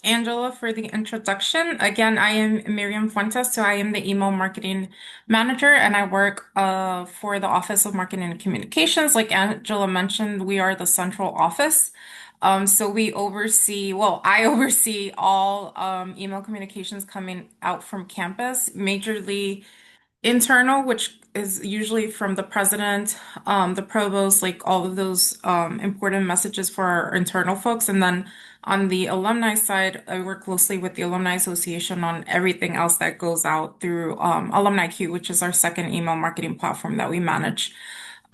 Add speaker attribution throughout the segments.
Speaker 1: Angela, for the introduction. Again, I am Miriam Fuentes, so I am the email marketing manager, and I work for the Office of Marketing and Communications. Like Angela mentioned, we are the central office. So we oversee, well, I oversee all email communications coming out from campus, majorly internal, which is usually from the president, the provost, like all of those important messages for our internal folks. And then on the alumni side, I work closely with the Alumni Association on everything else that goes out through AlumniQ, which is our second email marketing platform that we manage.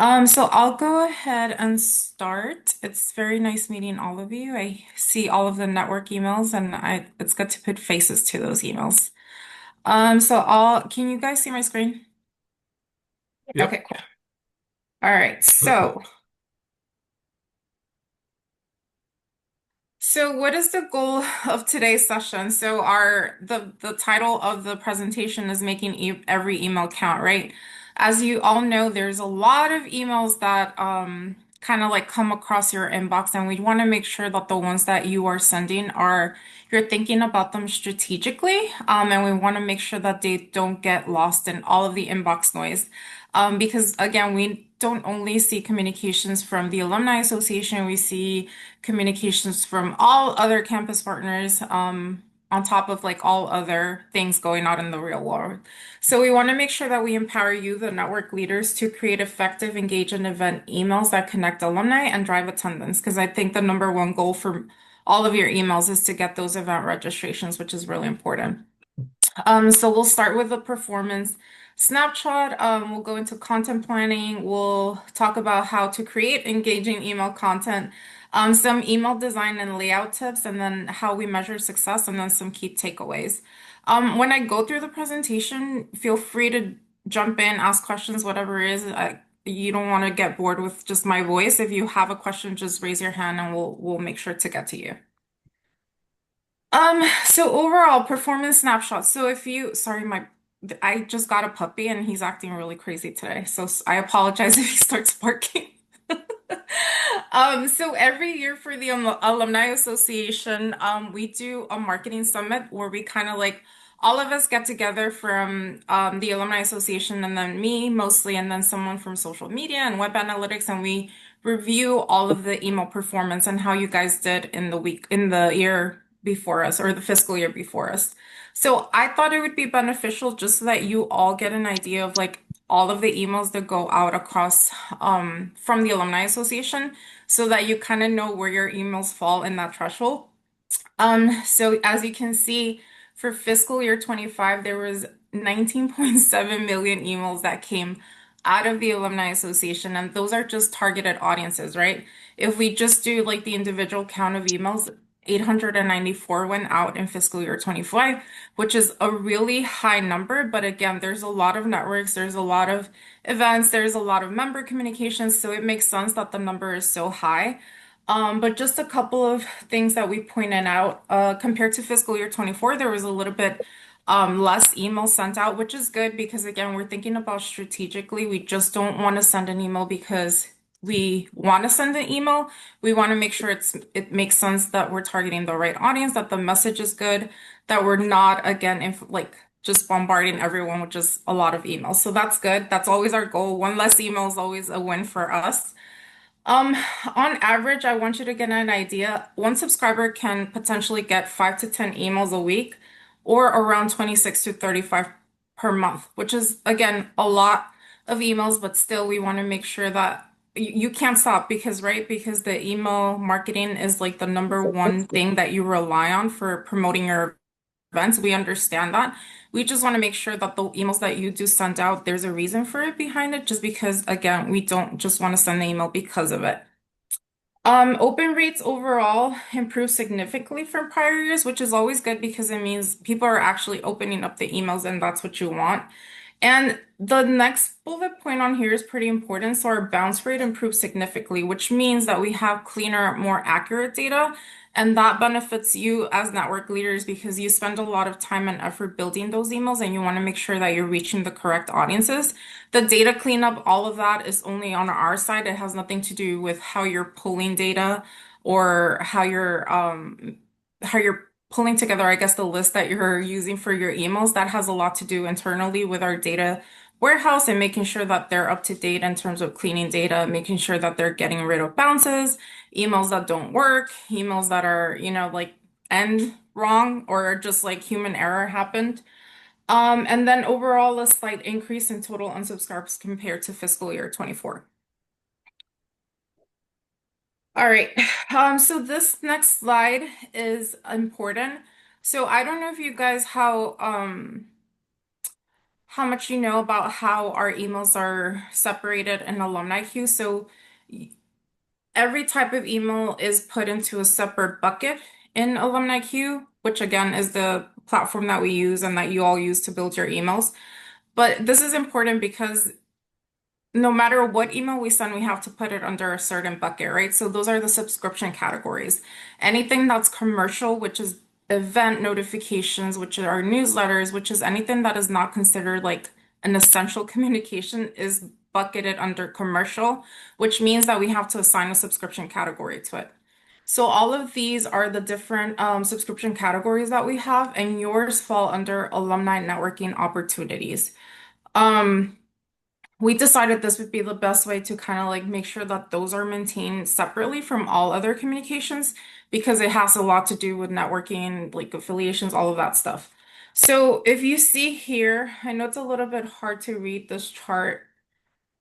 Speaker 1: So I'll go ahead and start. It's very nice meeting all of you. I see all of the network emails, and it's good to put faces to those emails. Can you guys see my screen?
Speaker 2: Yep.
Speaker 1: Okay, cool. All right. So what is the goal of today's session? So the title of the presentation is making every email count, right? As you all know, there's a lot of emails that kind of like come across your inbox, and we want to make sure that the ones that you are sending are you're thinking about them strategically, and we want to make sure that they don't get lost in all of the inbox noise. Because again, we don't only see communications from the Alumni Association, we see communications from all other campus partners, on top of like all other things going on in the real world. So we want to make sure that we empower you, the network leaders, to create effective, engage and event emails that connect alumni and drive attendance. Because I think the number one goal for all of your emails is to get those event registrations, which is really important. So we'll start with the performance snapshot. We'll go into content planning. We'll talk about how to create engaging email content, some email design and layout tips, and then how we measure success, and then some key takeaways. When I go through the presentation, feel free to jump in, ask questions, whatever it is. You don't want to get bored with just my voice. If you have a question, just raise your hand and we'll make sure to get to you. So overall performance snapshot. So if you, sorry, I just got a puppy and he's acting really crazy today. So I apologize if he starts barking. So every year for the Alumni Association, we do a marketing summit where we kind of like all of us get together from the Alumni Association and then me mostly, and then someone from social media and web analytics, and we review all of the email performance and how you guys did in the year before us or the fiscal year before us. So I thought it would be beneficial just so that you all get an idea of like all of the emails that go out across from the Alumni Association so that you kind of know where your emails fall in that threshold. So as you can see, for fiscal year 25, there was 19.7 million emails that came out of the Alumni Association, and those are just targeted audiences, right? If we just do like the individual count of emails, 894 went out in fiscal year 25, which is a really high number. But again, there's a lot of networks, there's a lot of events, there's a lot of member communications, so it makes sense that the number is so high. But just a couple of things that we pointed out, compared to fiscal year 24, there was a little bit less emails sent out, which is good because again, we're thinking about strategically. We just don't want to send an email because we want to send an email. We want to make sure it makes sense that we're targeting the right audience, that the message is good, that we're not again like just bombarding everyone with just a lot of emails. So that's good. That's always our goal. One less email is always a win for us. Um, on average, I want you to get an idea. One subscriber can potentially get 5 to 10 emails a week or around 26 to 35 per month, which is again a lot of emails, but still we want to make sure that you can't stop because, right? Because the email marketing is like the number one thing that you rely on for promoting your events. We understand that. We just want to make sure that the emails that you do send out, there's a reason for it behind it, just because, again, we don't just want to send the email because of it. Open rates overall improved significantly from prior years, which is always good because it means people are actually opening up the emails and that's what you want. And the next bullet point on here is pretty important. So our bounce rate improved significantly, which means that we have cleaner, more accurate data. And that benefits you as network leaders because you spend a lot of time and effort building those emails and you want to make sure that you're reaching the correct audiences. The data cleanup, all of that is only on our side. It has nothing to do with how you're pulling data or how you're pulling together, I guess, the list that you're using for your emails. That has a lot to do internally with our data warehouse and making sure that they're up to date in terms of cleaning data, making sure that they're getting rid of bounces, emails that don't work, emails that are, like end wrong or just like human error happened. And then overall, a slight increase in total unsubscribes compared to fiscal year 24. All right. So this next slide is important. So I don't know if you guys how much you know about how our emails are separated in AlumniQ. So every type of email is put into a separate bucket in AlumniQ, which again is the platform that we use and that you all use to build your emails. But this is important because no matter what email we send, we have to put it under a certain bucket, right? So those are the subscription categories. Anything that's commercial, which is event notifications, which are newsletters, which is anything that is not considered like an essential communication, is bucketed under commercial, which means that we have to assign a subscription category to it. So all of these are the different subscription categories that we have, and yours fall under alumni networking opportunities. Um, we decided this would be the best way to kind of like make sure that those are maintained separately from all other communications because it has a lot to do with networking, like affiliations, all of that stuff. So if you see here, I know it's a little bit hard to read this chart,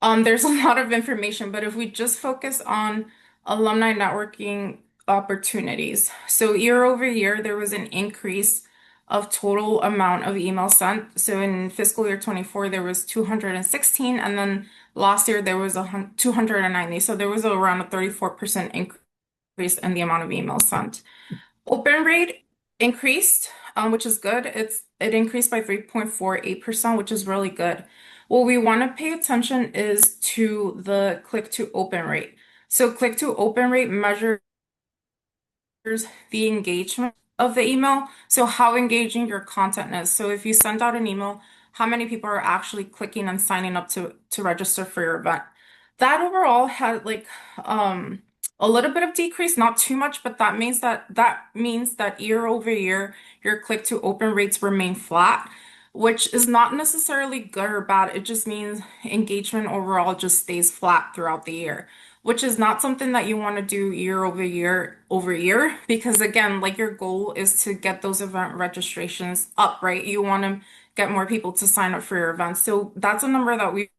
Speaker 1: there's a lot of information, but if we just focus on alumni networking opportunities. So year over year, there was an increase of total amount of emails sent. So in fiscal year 24, there was 216, and then last year there was 290. So there was around a 34% increase in the amount of emails sent. Open rate increased, which is good. It increased by 3.48%, which is really good. What we want to pay attention is to the click to open rate. So click to open rate measures the engagement of the email. So how engaging your content is. So if you send out an email, how many people are actually clicking and signing up to register for your event? That overall had like a little bit of decrease, not too much, but that means that year over year your click to open rates remain flat, which is not necessarily good or bad. It just means engagement overall just stays flat throughout the year, which is not something that you want to do year over year, because again, like your goal is to get those event registrations up, right? You want to get more people to sign up for your events. So that's a number that we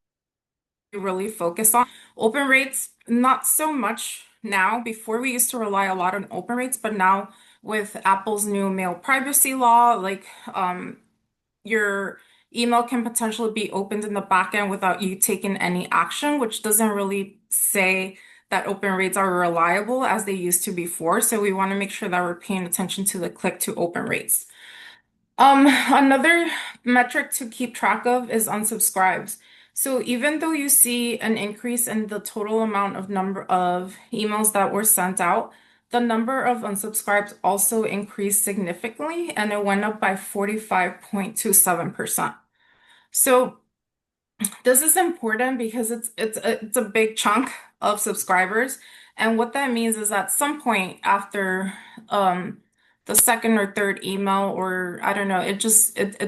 Speaker 1: really focus on. Open rates, not so much now. Before we used to rely a lot on open rates, but now with Apple's new mail privacy law, like your email can potentially be opened in the back end without you taking any action, which doesn't really say that open rates are reliable as they used to before. So we want to make sure that we're paying attention to the click to open rates. Another metric to keep track of is unsubscribes. So even though you see an increase in the total amount of number of emails that were sent out, the number of unsubscribes also increased significantly and it went up by 45.27%. So this is important because it's a big chunk of subscribers. And what that means is at some point after the second or third email, or I don't know, it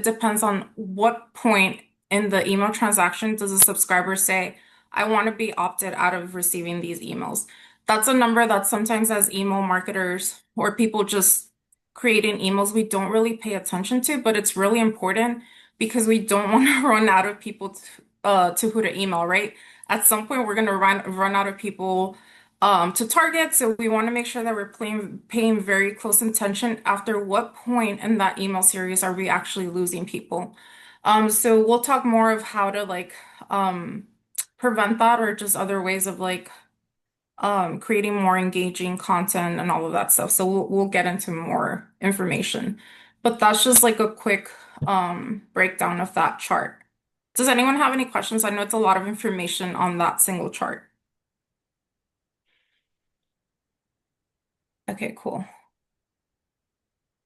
Speaker 1: depends on what point in the email transaction does a subscriber say, I want to be opted out of receiving these emails. That's a number that sometimes as email marketers or people just creating emails, we don't really pay attention to, but it's really important because we don't want to run out of people to who to email, right? At some point, we're gonna run out of people to target, so we want to make sure that we're paying very close attention. After what point in that email series are we actually losing people? So we'll talk more of how to like prevent that or just other ways of like creating more engaging content and all of that stuff. So we'll get into more information. But that's just like a quick breakdown of that chart. Does anyone have any questions? I know it's a lot of information on that single chart. Okay, cool.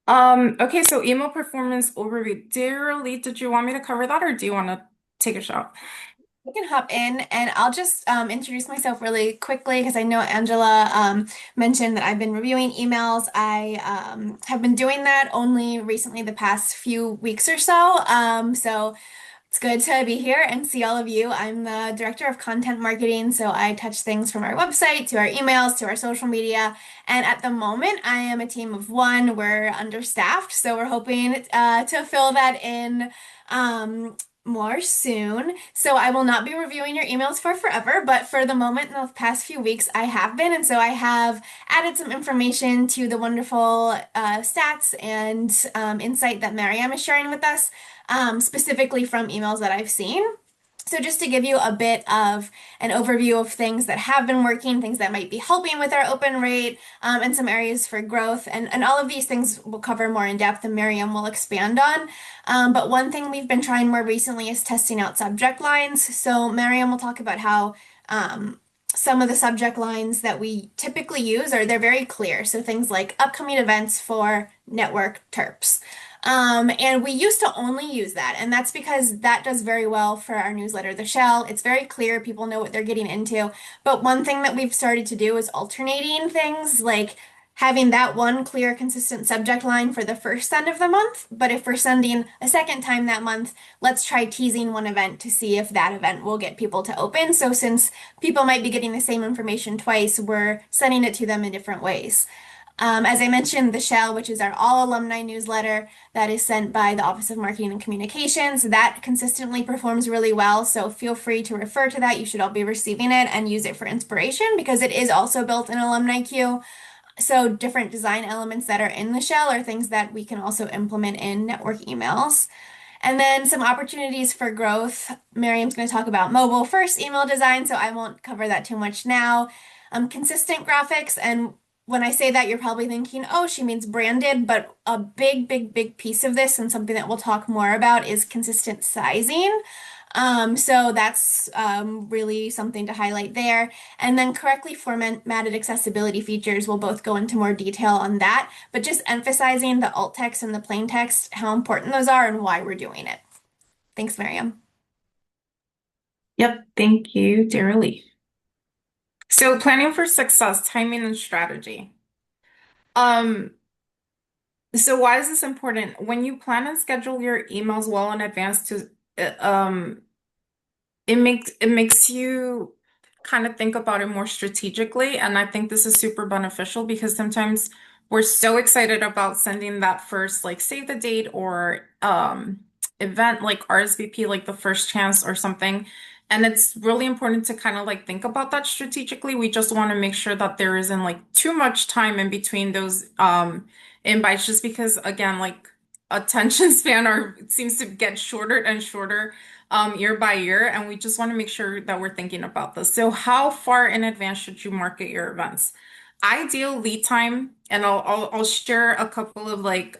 Speaker 1: Okay, so email performance overview. Dear Lee, did you want me to cover that or do you want to take a shot?
Speaker 2: I can hop in and I'll just introduce myself really quickly because I know Angela mentioned that I've been reviewing emails. I have been doing that only recently, the past few weeks or so. So it's good to be here and see all of you. I'm the director of content marketing, so I touch things from our website to our emails to our social media. And at the moment, I am a team of one. We're understaffed, so we're hoping to fill that in um, more soon. So I will not be reviewing your emails for forever, but for the moment, in the past few weeks, I have been. And so I have added some information to the wonderful stats and insight that Mariam is sharing with us specifically from emails that I've seen. So just to give you a bit of an overview of things that have been working, things that might be helping with our open rate, and some areas for growth. And all of these things we'll cover more in depth and Miriam will expand on. But one thing we've been trying more recently is testing out subject lines. So Miriam will talk about how some of the subject lines that we typically use are they're very clear. So things like upcoming events for network terps. And we used to only use that, and that's because that does very well for our newsletter, The Shell. It's very clear, people know what they're getting into. But one thing that we've started to do is alternating things, like having that one clear, consistent subject line for the first send of the month. But if we're sending a second time that month, let's try teasing one event to see if that event will get people to open. So since people might be getting the same information twice, we're sending it to them in different ways. As I mentioned, the Shell, which is our all alumni newsletter that is sent by the Office of Marketing and Communications, that consistently performs really well. So feel free to refer to that. You should all be receiving it and use it for inspiration because it is also built in AlumniQ. So different design elements that are in the Shell are things that we can also implement in network emails. And then some opportunities for growth. Miriam's going to talk about mobile first email design, so I won't cover that too much now. Consistent graphics, and when I say that, you're probably thinking, oh, she means branded, but a big, big, big piece of this and something that we'll talk more about is consistent sizing. So that's really something to highlight there. And then correctly formatted accessibility features, we'll both go into more detail on that, but just emphasizing the alt text and the plain text, how important those are and why we're doing it. Thanks, Miriam.
Speaker 1: Yep, thank you, dearly. So planning for success, timing and strategy. Um, so why is this important? When you plan and schedule your emails well in advance to it makes you kind of think about it more strategically, and I think this is super beneficial because sometimes we're so excited about sending that first like save the date or event like RSVP like the first chance or something. And it's really important to kind of like think about that strategically. We just want to make sure that there isn't like too much time in between those invites just because again like attention span or it seems to get shorter and shorter year by year, and we just want to make sure that we're thinking about this. So, how far in advance should you market your events? Ideal lead time, and I'll share a couple of like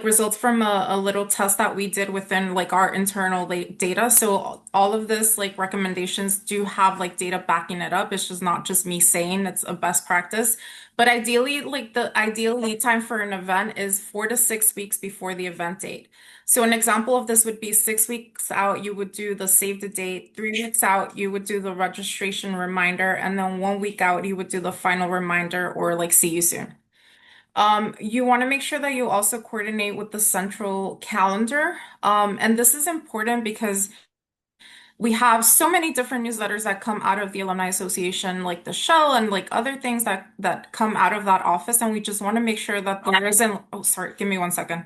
Speaker 1: results from a little test that we did within like our internal like data. So all of this like recommendations do have like data backing it up. It's just not just me saying it's a best practice. But ideally, like the ideal lead time for an event is 4 to 6 weeks before the event date. So an example of this would be 6 weeks out, you would do the save the date. 3 weeks out, you would do the registration reminder, and then 1 week out, you would do the final reminder or like see you soon. You want to make sure that you also coordinate with the central calendar. And this is important because we have so many different newsletters that come out of the Alumni Association, like the Shell and like other things that come out of that office. And we just want to make sure that there isn't, oh, sorry, give me 1 second.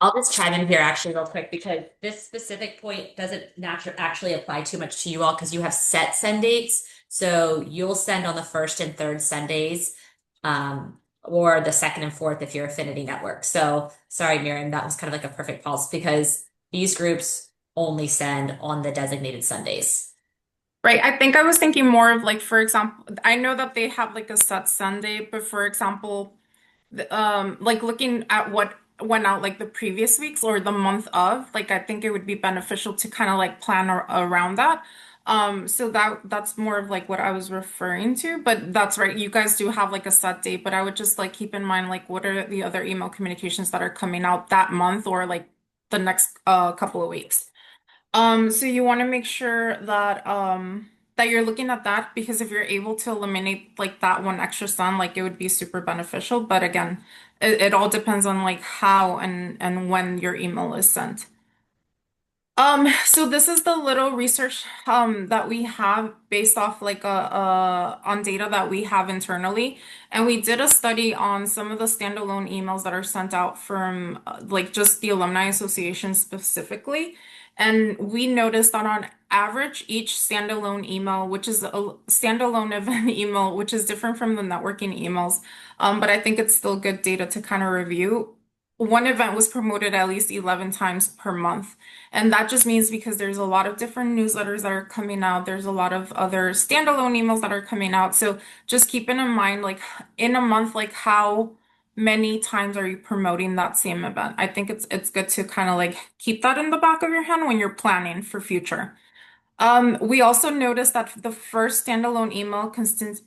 Speaker 3: I'll just chime in here actually real quick because this specific point doesn't actually apply too much to you all because you have set send dates. So you'll send on the first and third Sundays, or the second and fourth if you're Affinity Network. So sorry, Miriam, that was kind of like a perfect pulse because these groups only send on the designated Sundays.
Speaker 1: Right. I think I was thinking more of like, for example, I know that they have like a set Sunday, but for example, like looking at what went out like the previous weeks or the month of, like I think it would be beneficial to kind of like plan around that. So that's more of like what I was referring to, but that's right. You guys do have like a set date, but I would just like keep in mind like what are the other email communications that are coming out that month or like the next couple of weeks. So you want to make sure that that you're looking at that because if you're able to eliminate like that one extra sun, like it would be super beneficial. But again, it all depends on like how and when your email is sent. So this is the little research that we have based off like on data that we have internally. And we did a study on some of the standalone emails that are sent out from like just the Alumni Association specifically. And we noticed that on average, each standalone email, which is a standalone event email, which is different from the networking emails, but I think it's still good data to kind of review. One event was promoted at least 11 times per month. And that just means because there's a lot of different newsletters that are coming out, there's a lot of other standalone emails that are coming out. So just keeping in mind, like in a month, like how many times are you promoting that same event? I think it's good to kind of like keep that in the back of your hand when you're planning for future. We also noticed that the first standalone email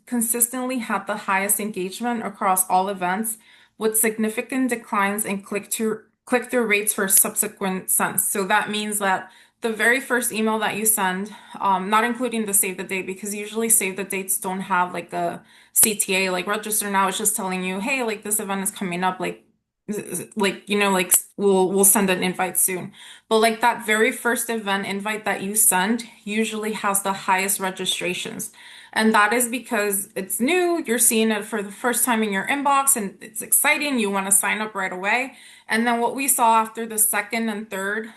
Speaker 1: consistently had the highest engagement across all events, with significant declines in click-through rates for subsequent sends. So that means that the very first email that you send, not including the save the date, because usually save the dates don't have like a CTA, like register now, it's just telling you, hey, like this event is coming up, like like we'll send an invite soon. But like that very first event invite that you send usually has the highest registrations. And that is because it's new, you're seeing it for the first time in your inbox and it's exciting, you want to sign up right away. And then what we saw after the second and third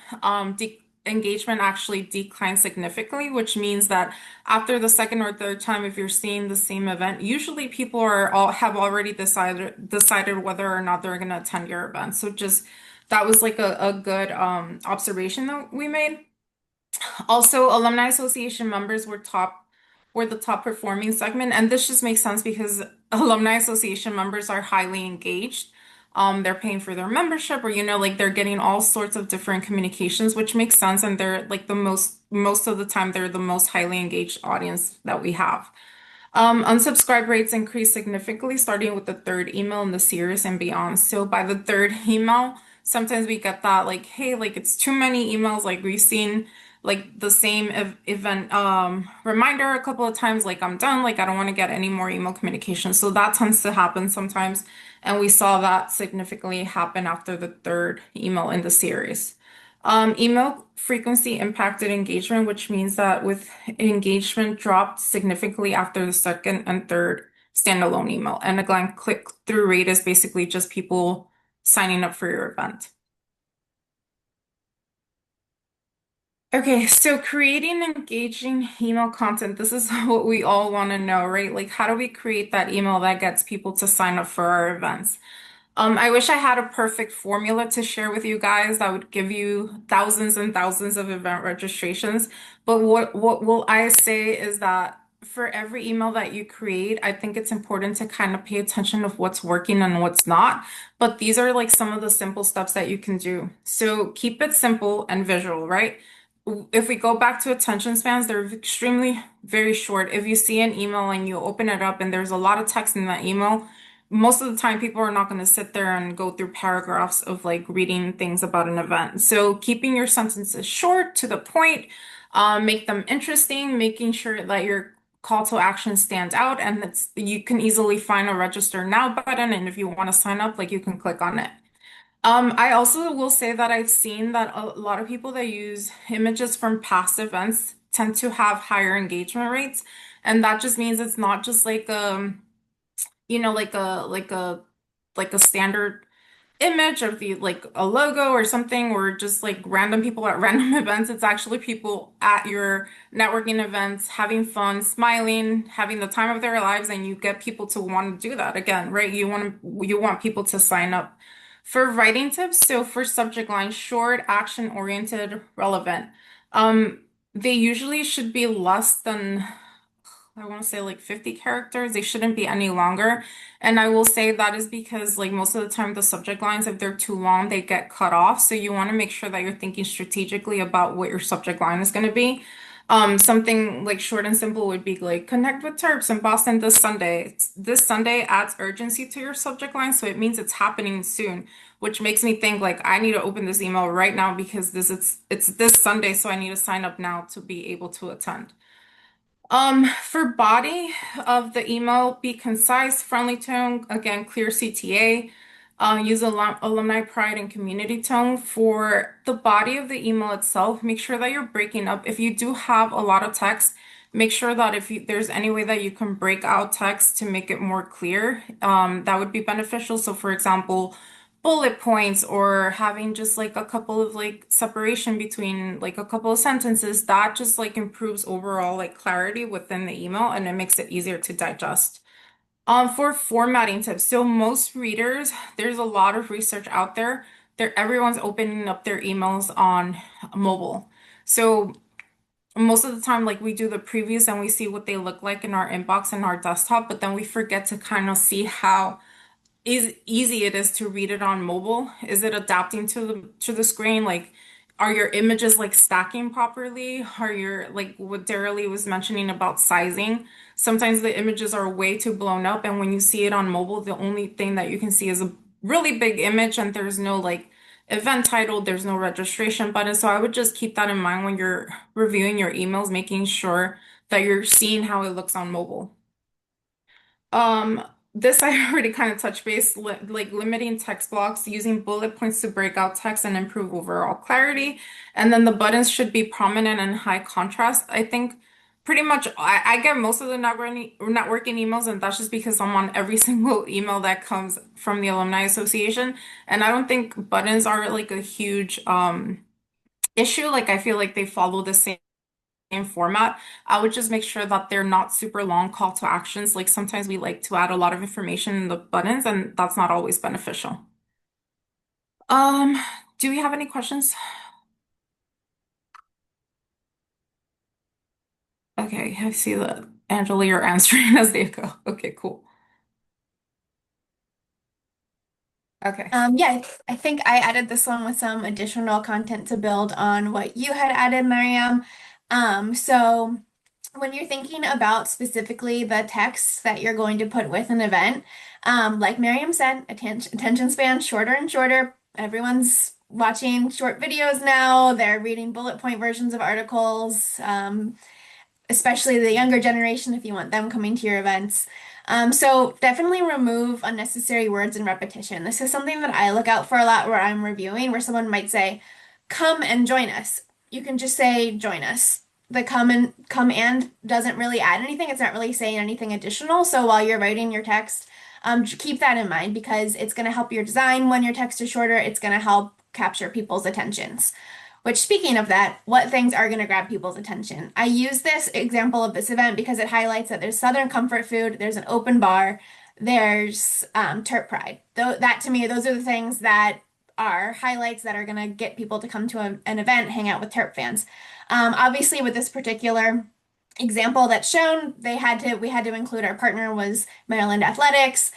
Speaker 1: de engagement actually declined significantly, which means that after the second or third time, if you're seeing the same event, usually people are all have already decided whether or not they're going to attend your event. So just that was like a good observation that we made. Also, Alumni Association members were the top performing segment, and this just makes sense because Alumni Association members are highly engaged. They're paying for their membership, or like they're getting all sorts of different communications, which makes sense, and they're like the most of the time they're the most highly engaged audience that we have. Unsubscribe rates increased significantly starting with the third email in the series and beyond. So by the third email, sometimes we get that like, hey, like it's too many emails. Like we've seen like the same event reminder a couple of times, like I'm done, like I don't want to get any more email communication. So that tends to happen sometimes. And we saw that significantly happen after the third email in the series. Email frequency impacted engagement, which means that with engagement dropped significantly after the second and third standalone email. And again, click-through rate is basically just people signing up for your event. Okay, so creating engaging email content, this is what we all want to know, right? Like, how do we create that email that gets people to sign up for our events? I wish I had a perfect formula to share with you guys that would give you thousands and thousands of event registrations. But what will I say is that for every email that you create, I think it's important to kind of pay attention of what's working and what's not. But these are like some of the simple steps that you can do. So keep it simple and visual, right? If we go back to attention spans, they're extremely very short. If you see an email and you open it up and there's a lot of text in that email, most of the time people are not going to sit there and go through paragraphs of like reading things about an event. So keeping your sentences short to the point, make them interesting, making sure that your call to action stands out and that's you can easily find a register now button. And if you want to sign up, like you can click on it. I also will say that I've seen that a lot of people that use images from past events tend to have higher engagement rates. And that just means it's not just like like a standard image of the like a logo or something or just like random people at random events. It's actually people at your networking events having fun, smiling, having the time of their lives, and you get people to want to do that again, right? You want people to sign up. For writing tips, so for subject line, short, action-oriented, relevant. They usually should be less than I want to say like 50 characters. They shouldn't be any longer. And I will say that is because like most of the time the subject lines, if they're too long, they get cut off. So you want to make sure that you're thinking strategically about what your subject line is going to be. Something like short and simple would be like connect with Terps in Boston this Sunday. This Sunday adds urgency to your subject line, so it means it's happening soon, which makes me think like I need to open this email right now because it's this Sunday, so I need to sign up now to be able to attend. For body of the email, be concise, friendly tone, again, clear CTA. Use alumni pride and community tone. For the body of the email itself, make sure that you're breaking up. If you do have a lot of text, make sure that there's any way that you can break out text to make it more clear, that would be beneficial. So, for example, bullet points or having just like a couple of like separation between like a couple of sentences that just like improves overall like clarity within the email and it makes it easier to digest. For formatting tips, so most readers, there's a lot of research out there. Everyone's opening up their emails on mobile. So most of the time, like we do the previews and we see what they look like in our inbox and our desktop, but then we forget to kind of see how easy it is to read it on mobile. Is it adapting to the screen? Like, are your images like stacking properly? Are your like what Daralee was mentioning about sizing? Sometimes the images are way too blown up, and when you see it on mobile, the only thing that you can see is a really big image, and there's no like event title, there's no registration button. So I would just keep that in mind when you're reviewing your emails, making sure that you're seeing how it looks on mobile. Um, this I already kind of touched base, like limiting text blocks, using bullet points to break out text and improve overall clarity. And then the buttons should be prominent and high contrast. I think pretty much I get most of the networking emails, and that's just because I'm on every single email that comes from the Alumni Association. And I don't think buttons are like a huge issue. Like I feel like they follow the same format. I would just make sure that they're not super long call to actions. Like sometimes we like to add a lot of information in the buttons, and that's not always beneficial. Um, do we have any questions? Okay, I see that Angela, you're answering as they go. Okay, cool. Okay.
Speaker 2: Yeah, I think I added this one with some additional content to build on what you had added, Miriam. So when you're thinking about specifically the text that you're going to put with an event, like Miriam said, attention span shorter and shorter. Everyone's watching short videos now. They're reading bullet point versions of articles. Especially the younger generation if you want them coming to your events. So definitely remove unnecessary words and repetition. This is something that I look out for a lot where I'm reviewing, where someone might say, "Come and join us." You can just say, "Join us." The come and doesn't really add anything. It's not really saying anything additional. So while you're writing your text, keep that in mind because it's going to help your design when your text is shorter. It's going to help capture people's attentions. Which, speaking of that, what things are going to grab people's attention? I use this example of this event because it highlights that there's Southern comfort food, there's an open bar, there's Terp Pride. That to me, those are the things that are highlights that are going to get people to come to an event, hang out with Terp fans. Obviously, with this particular example that's shown, we had to include our partner was Maryland Athletics.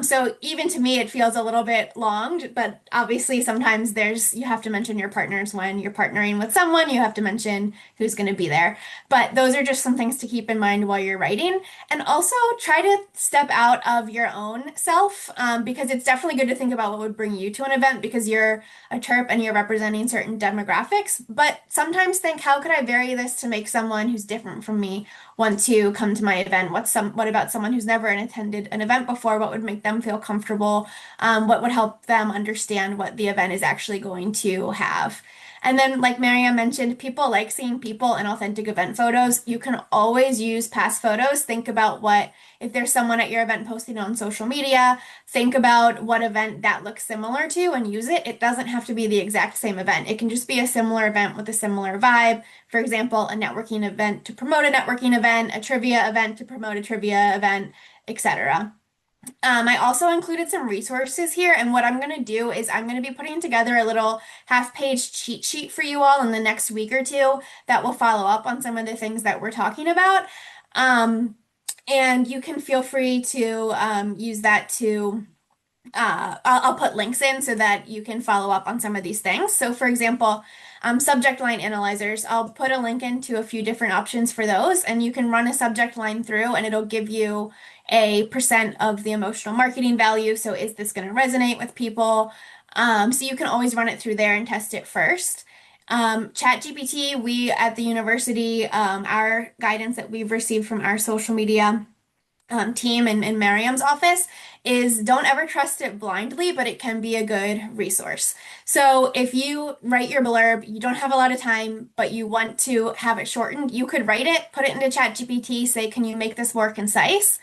Speaker 2: So even to me, it feels a little bit long, but obviously sometimes you have to mention your partners when you're partnering with someone, you have to mention who's going to be there. But those are just some things to keep in mind while you're writing. And also try to step out of your own self, because it's definitely good to think about what would bring you to an event because you're a Terp and you're representing certain demographics. But sometimes think, how could I vary this to make someone who's different from me want to come to my event? What about someone who's never attended an event before? What would make them feel comfortable? What would help them understand what the event is actually going to have? And then, like Mariam mentioned, people like seeing people in authentic event photos. You can always use past photos. Think about if there's someone at your event posting on social media, think about what event that looks similar to and use it. It doesn't have to be the exact same event. It can just be a similar event with a similar vibe. For example, a networking event to promote a networking event, a trivia event to promote a trivia event, etc. I also included some resources here, and what I'm going to do is I'm going to be putting together a little half-page cheat sheet for you all in the next week or two that will follow up on some of the things that we're talking about. Um, and you can feel free to use that to I'll put links in so that you can follow up on some of these things. So, for example, subject line analyzers, I'll put a link into a few different options for those, and you can run a subject line through, and it'll give you a percent of the emotional marketing value. So, is this going to resonate with people? So, you can always run it through there and test it first. ChatGPT, we at the university, our guidance that we've received from our social media team in Miriam's office is don't ever trust it blindly, but it can be a good resource. So if you write your blurb, you don't have a lot of time, but you want to have it shortened, you could write it, put it into ChatGPT, say, can you make this more concise?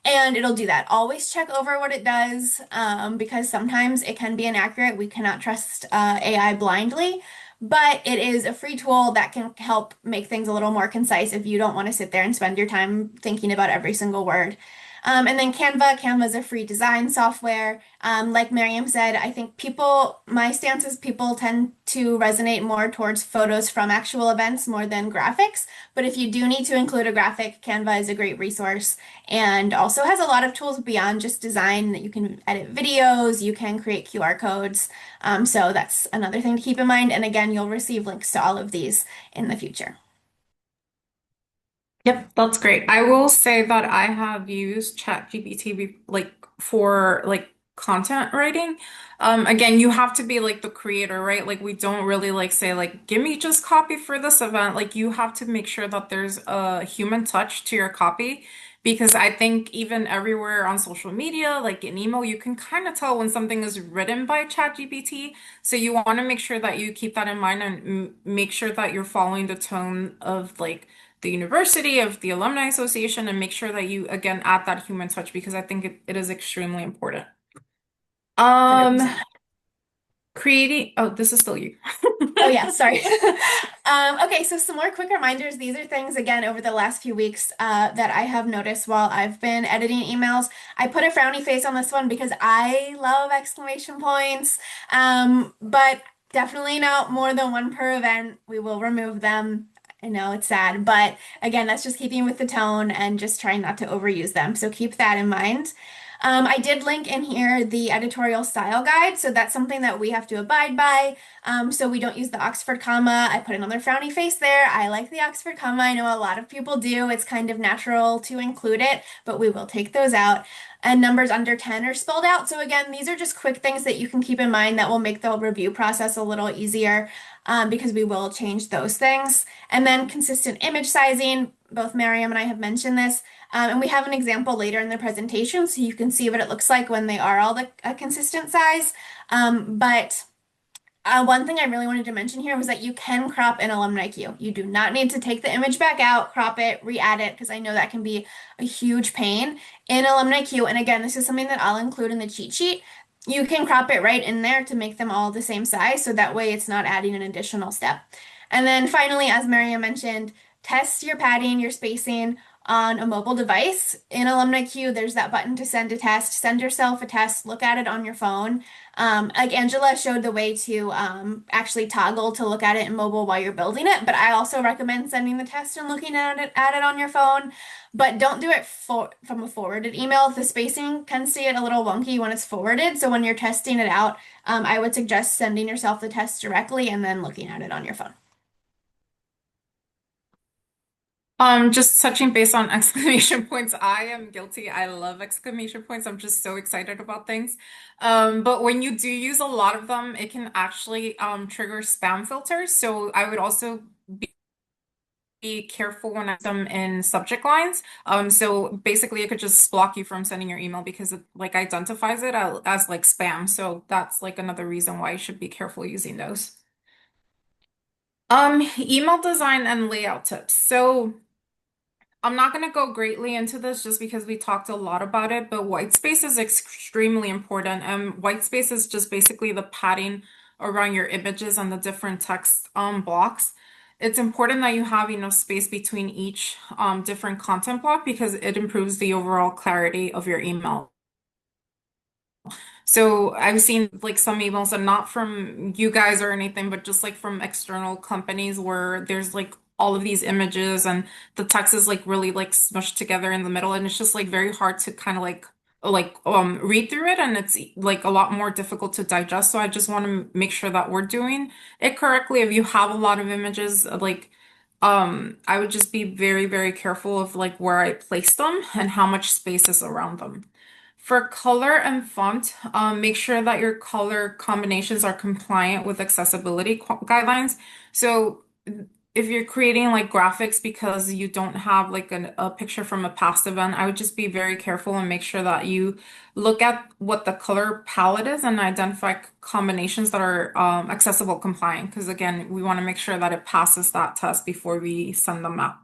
Speaker 2: And it'll do that. Always check over what it does, because sometimes it can be inaccurate. We cannot trust AI blindly. But it is a free tool that can help make things a little more concise if you don't want to sit there and spend your time thinking about every single word. And then Canva. Canva is a free design software. Like Miriam said, I think my stance is people tend to resonate more towards photos from actual events more than graphics. But if you do need to include a graphic, Canva is a great resource and also has a lot of tools beyond just design that you can edit videos, you can create QR codes. So that's another thing to keep in mind. And again, you'll receive links to all of these in the future.
Speaker 1: Yep, that's great. I will say that I have used ChatGPT like for like content writing. Again, you have to be like the creator, right? Like we don't really like say like give me just copy for this event. Like you have to make sure that there's a human touch to your copy because I think even everywhere on social media, like in email, you can kind of tell when something is written by ChatGPT. So you want to make sure that you keep that in mind and make sure that you're following the tone of like the university, of the alumni association, and make sure that you again add that human touch because I think it is extremely important. Um,
Speaker 2: 100%.
Speaker 1: creating, oh, this is still you.
Speaker 2: Oh yeah, sorry. Okay, so some more quick reminders. These are things again over the last few weeks that I have noticed while I've been editing emails. I put a frowny face on this one because I love exclamation points, but definitely not more than one per event. We will remove them. I know it's sad, but again, that's just keeping with the tone and just trying not to overuse them. So keep that in mind. I did link in here the editorial style guide, so that's something that we have to abide by. So we don't use the Oxford comma. I put another frowny face there. I like the Oxford comma. I know a lot of people do. It's kind of natural to include it, but we will take those out. And numbers under 10 are spelled out. So again, these are just quick things that you can keep in mind that will make the review process a little easier, because we will change those things. And then consistent image sizing. Both Miriam and I have mentioned this. And we have an example later in the presentation so you can see what it looks like when they are all a consistent size. But one thing I really wanted to mention here was that you can crop in AlumniQ. You do not need to take the image back out, crop it, re-add it, because I know that can be a huge pain in AlumniQ. And again, this is something that I'll include in the cheat sheet. You can crop it right in there to make them all the same size, so that way it's not adding an additional step. And then finally, as Maria mentioned, test your padding, your spacing on a mobile device. In AlumniQ, there's that button to send a test. Send yourself a test, look at it on your phone. Like Angela showed the way to actually toggle to look at it in mobile while you're building it, but I also recommend sending the test and looking at it on your phone. But don't do it from a forwarded email. The spacing can see it a little wonky when it's forwarded. So when you're testing it out, I would suggest sending yourself the test directly and then looking at it on your phone.
Speaker 1: Just touching base on exclamation points. I am guilty. I love exclamation points. I'm just so excited about things. But when you do use a lot of them, it can actually trigger spam filters. So I would also be careful when I use them in subject lines. So basically it could just block you from sending your email because it like identifies it as like spam. So that's like another reason why you should be careful using those. Email design and layout tips. So I'm not going to go greatly into this just because we talked a lot about it, but white space is extremely important. And white space is just basically the padding around your images and the different text blocks. It's important that you have enough space between each different content block because it improves the overall clarity of your email. So I've seen like some emails and not from you guys or anything, but just like from external companies where there's like all of these images and the text is like really like smushed together in the middle and it's just like very hard to kind of like like read through it, and it's like a lot more difficult to digest. So I just want to make sure that we're doing it correctly. If you have a lot of images, like I would just be very, very careful of like where I place them and how much space is around them. For color and font, make sure that your color combinations are compliant with accessibility guidelines. So if you're creating like graphics because you don't have like a picture from a past event, I would just be very careful and make sure that you look at what the color palette is and identify combinations that are accessible compliant. Because again, we want to make sure that it passes that test before we send them out.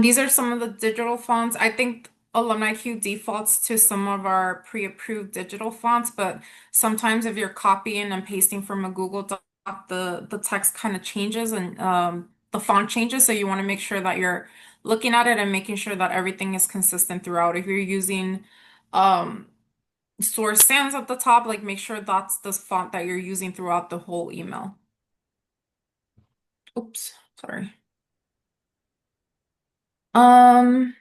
Speaker 1: These are some of the digital fonts. I think AlumniQ defaults to some of our pre-approved digital fonts, but sometimes if you're copying and pasting from a Google Doc, the text kind of changes and the font changes. So you want to make sure that you're looking at it and making sure that everything is consistent throughout. If you're using um, source sans at the top, like make sure that's the font that you're using throughout the whole email. Oops, sorry. Um,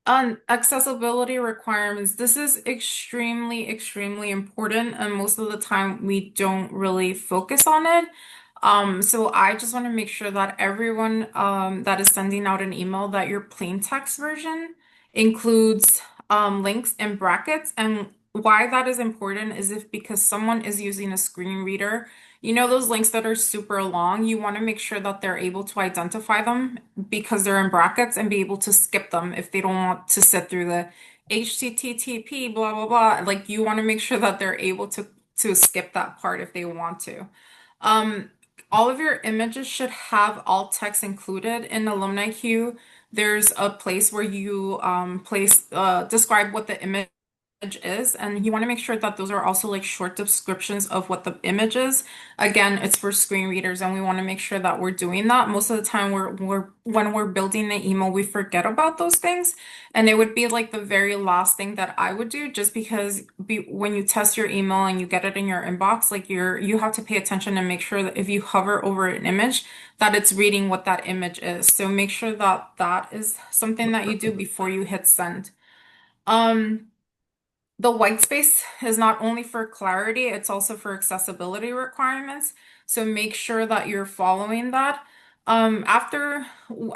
Speaker 1: On accessibility requirements, this is extremely, extremely important, and most of the time we don't really focus on it. So I just want to make sure that everyone that is sending out an email that your plain text version includes links and brackets. And why that is important is if because someone is using a screen reader, you know those links that are super long, you want to make sure that they're able to identify them because they're in brackets and be able to skip them if they don't want to sit through the HTTP blah blah blah. Like you want to make sure that they're able to skip that part if they want to. Um, all of your images should have alt text included in AlumniQ. There's a place where you describe what the image is, and you want to make sure that those are also like short descriptions of what the image is. Again, it's for screen readers, and we want to make sure that we're doing that. Most of the time, we're when we're building the email, we forget about those things, and it would be like the very last thing that I would do, just because when you test your email and you get it in your inbox, like you have to pay attention and make sure that if you hover over an image, that it's reading what that image is. So make sure that that is something that you do before you hit send. Um, the white space is not only for clarity, it's also for accessibility requirements. So make sure that you're following that. After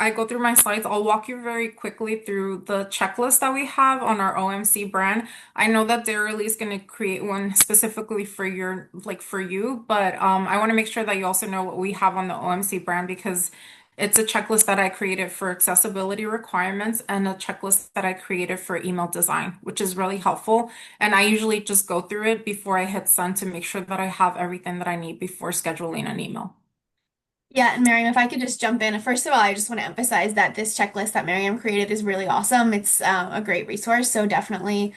Speaker 1: I go through my slides, I'll walk you very quickly through the checklist that we have on our OMC brand. I know that Dairy is going to create one specifically for your, like for you, but I want to make sure that you also know what we have on the OMC brand because it's a checklist that I created for accessibility requirements and a checklist that I created for email design, which is really helpful. And I usually just go through it before I hit send to make sure that I have everything that I need before scheduling an email.
Speaker 2: Yeah, and Miriam, if I could just jump in. First of all, I just want to emphasize that this checklist that Miriam created is really awesome. It's a great resource, so definitely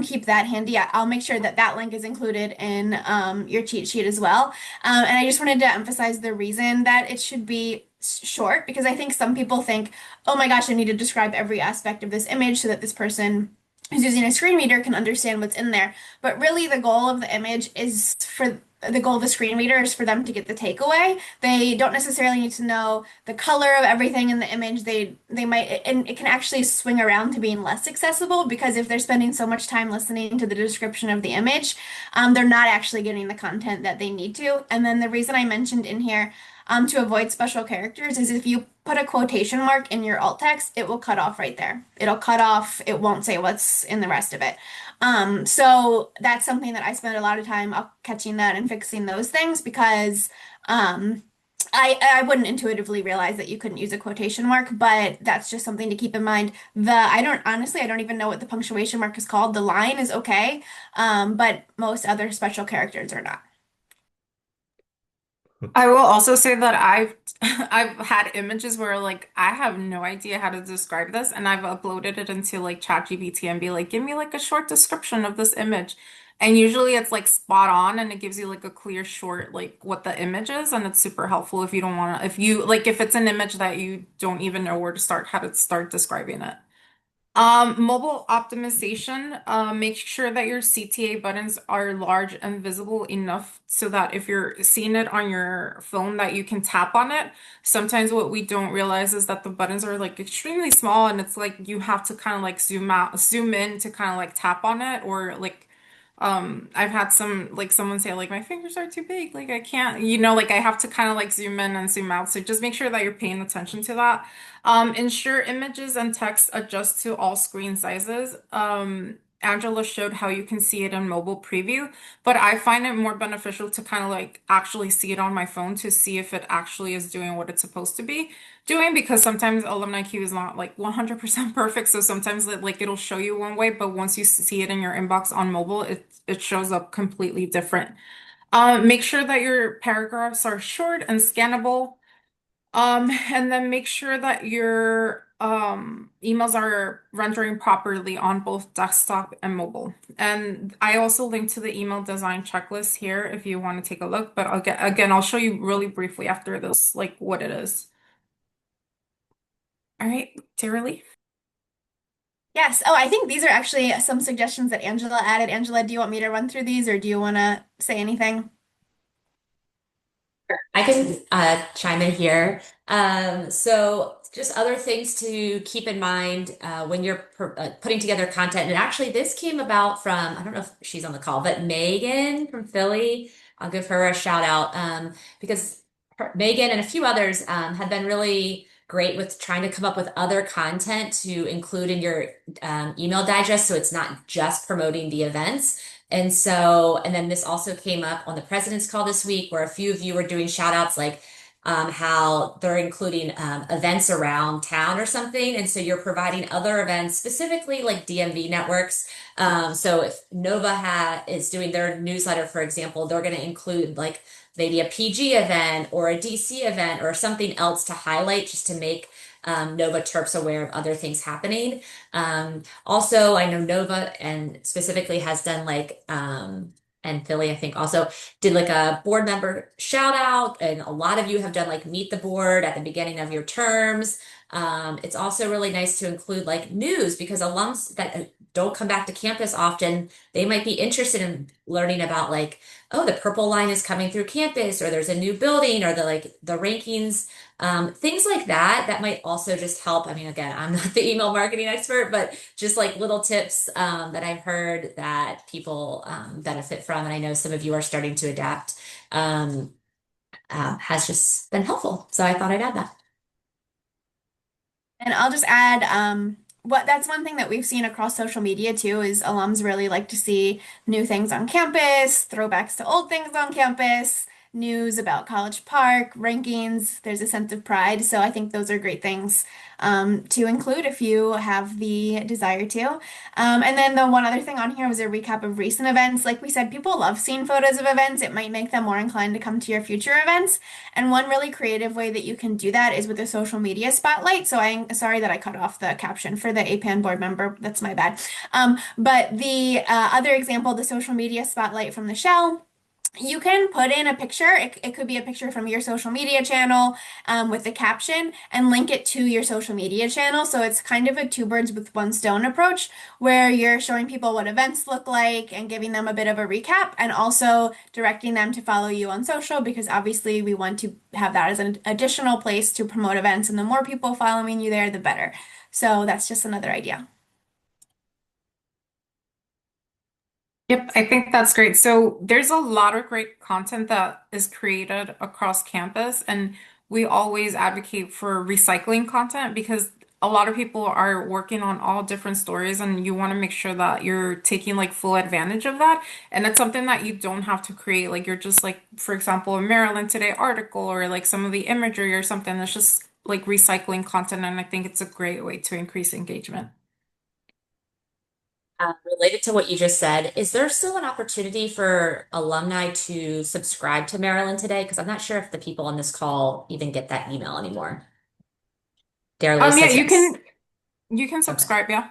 Speaker 2: keep that handy. I'll make sure that that link is included in your cheat sheet as well. And I just wanted to emphasize the reason that it should be short, because I think some people think, oh my gosh, I need to describe every aspect of this image so that this person who's using a screen reader can understand what's in there. But really, the goal of the image is for the goal of the screen reader is for them to get the takeaway. They don't necessarily need to know the color of everything in the image. They might, and it can actually swing around to being less accessible because if they're spending so much time listening to the description of the image, they're not actually getting the content that they need to. And then the reason I mentioned in here to avoid special characters is if you put a quotation mark in your alt text, it will cut off right there. It'll cut off, it won't say what's in the rest of it. So that's something that I spend a lot of time catching that and fixing those things because I wouldn't intuitively realize that you couldn't use a quotation mark, but that's just something to keep in mind. I don't even know what the punctuation mark is called. The line is okay, but most other special characters are not.
Speaker 1: I will also say that I've had images where like I have no idea how to describe this and I've uploaded it into like ChatGPT and be like, give me like a short description of this image. And usually it's like spot on and it gives you like a clear short like what the image is and it's super helpful if you don't want to if you like if it's an image that you don't even know where to start how to start describing it. Mobile optimization, make sure that your CTA buttons are large and visible enough so that if you're seeing it on your phone that you can tap on it. Sometimes what we don't realize is that the buttons are like extremely small and it's like you have to kind of like zoom in to kind of like tap on it or like I've had someone say like my fingers are too big, like I can't, like I have to kind of like zoom in and zoom out. So just make sure that you're paying attention to that. Ensure images and text adjust to all screen sizes. Angela showed how you can see it in mobile preview, but I find it more beneficial to kind of like actually see it on my phone to see if it actually is doing what it's supposed to be doing because sometimes AlumniQ is not like 100% perfect. So sometimes like it'll show you one way, but once you see it in your inbox on mobile, it shows up completely different. Make sure that your paragraphs are short and scannable. And then make sure that your emails are rendering properly on both desktop and mobile. And I also linked to the email design checklist here if you want to take a look, but I'll show you really briefly after this, like what it is. All right, Tara Lee.
Speaker 2: Yes. Oh, I think these are actually some suggestions that Angela added. Angela, do you want me to run through these or do you want to say anything?
Speaker 3: I can chime in here. So just other things to keep in mind when you're putting together content. And actually, this came about from, I don't know if she's on the call, but Megan from Philly. I'll give her a shout out because Megan and a few others have been really great with trying to come up with other content to include in your email digest. So it's not just promoting the events. And then this also came up on the president's call this week, where a few of you were doing shout outs like how they're including events around town or something. And so you're providing other events, specifically like DMV networks. So if is doing their newsletter, for example, they're going to include like maybe a PG event or a DC event or something else to highlight just to make Nova Terps aware of other things happening. Also, I know Nova and specifically has done and Philly, I think also did like a board member shout out. And a lot of you have done like meet the board at the beginning of your terms. It's also really nice to include like news because alums that don't come back to campus often, they might be interested in learning about like, oh, the purple line is coming through campus, or there's a new building, or the rankings, things like that. That might also just help. I mean, again, I'm not the email marketing expert, but just like little tips that I've heard that people benefit from, and I know some of you are starting to adapt, has just been helpful. So I thought I'd add that.
Speaker 2: And I'll just add, what that's one thing that we've seen across social media too is alums really like to see new things on campus, throwbacks to old things on campus, news about College Park, rankings. There's a sense of pride. So I think those are great things to include if you have the desire to. And then the one other thing on here was a recap of recent events. Like we said, people love seeing photos of events. It might make them more inclined to come to your future events. And one really creative way that you can do that is with a social media spotlight. So I'm sorry that I cut off the caption for the APAN board member. That's my bad. But the other example, the social media spotlight from the Shell. You can put in a picture. It could be a picture from your social media channel with the caption and link it to your social media channel. So it's kind of a two birds with one stone approach where you're showing people what events look like and giving them a bit of a recap and also directing them to follow you on social because obviously we want to have that as an additional place to promote events. And the more people following you there, the better. So that's just another idea.
Speaker 1: Yep, I think that's great. So there's a lot of great content that is created across campus, and we always advocate for recycling content because a lot of people are working on all different stories, and you want to make sure that you're taking like full advantage of that. And it's something that you don't have to create. Like you're just like, for example, a Maryland Today article or like some of the imagery or something that's just like recycling content, and I think it's a great way to increase engagement.
Speaker 3: Related to what you just said, is there still an opportunity for alumni to subscribe to Maryland Today? Because I'm not sure if the people on this call even get that email anymore. Darely
Speaker 1: Yeah,
Speaker 3: says yes.
Speaker 1: you can
Speaker 3: Okay.
Speaker 1: subscribe, yeah.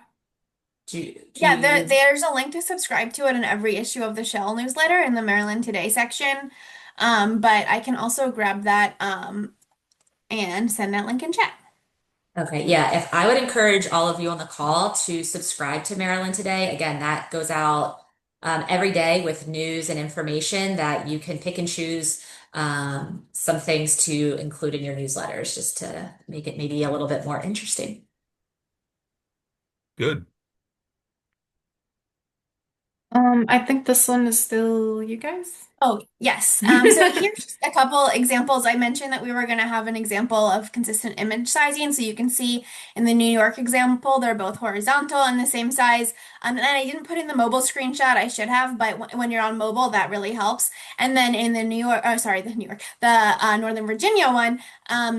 Speaker 3: Do
Speaker 2: Yeah,
Speaker 3: you
Speaker 2: there's a link to subscribe to it in every issue of the Shell newsletter in the Maryland Today section. But I can also grab that and send that link in chat.
Speaker 3: Okay, yeah. If I would encourage all of you on the call to subscribe to Maryland Today. Again, that goes out every day with news and information that you can pick and choose some things to include in your newsletters just to make it maybe a little bit more interesting.
Speaker 4: Good.
Speaker 1: I think this one is still you guys.
Speaker 2: Oh, yes. So here's just a couple examples. I mentioned that we were going to have an example of consistent image sizing. So you can see in the New York example, they're both horizontal and the same size. And I didn't put in the mobile screenshot. I should have, but when you're on mobile, that really helps. And then in the New York, oh, sorry, the New York, the Northern Virginia one,